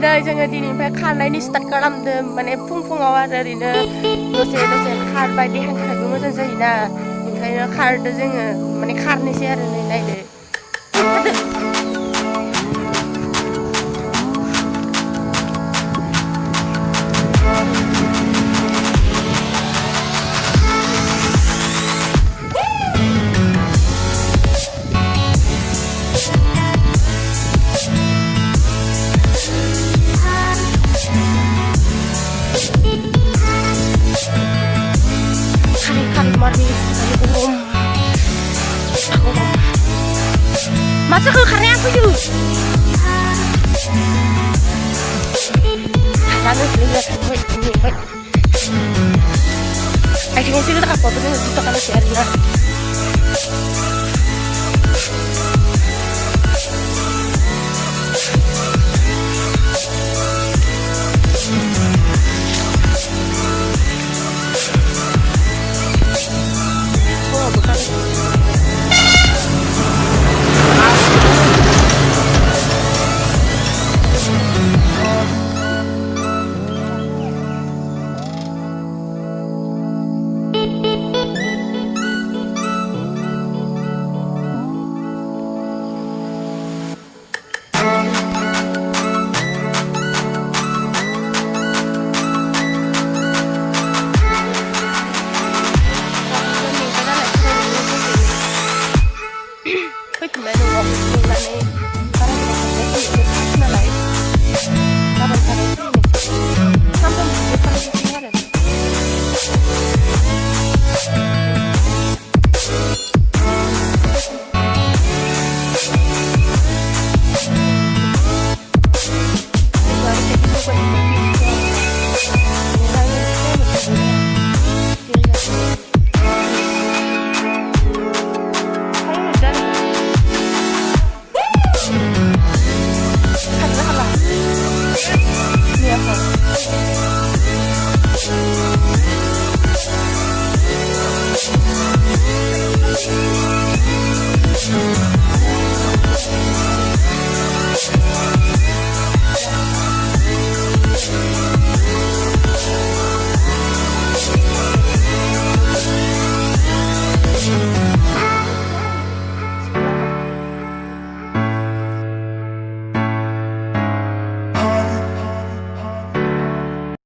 नै जोङो दिनैनिफ्राय खारनायनि स्टार्ट खालामदों माने फुङाव आरो ओरैनो दसे खारबाय देहानि थाखायबो मोजां जायोना ओंखायनो खारदो जोङो माने खारनोसै आरो नै नायदो Masa karena aku juga lalu lihat ini akhirnya sih kita fotonya gitu kalau si Arina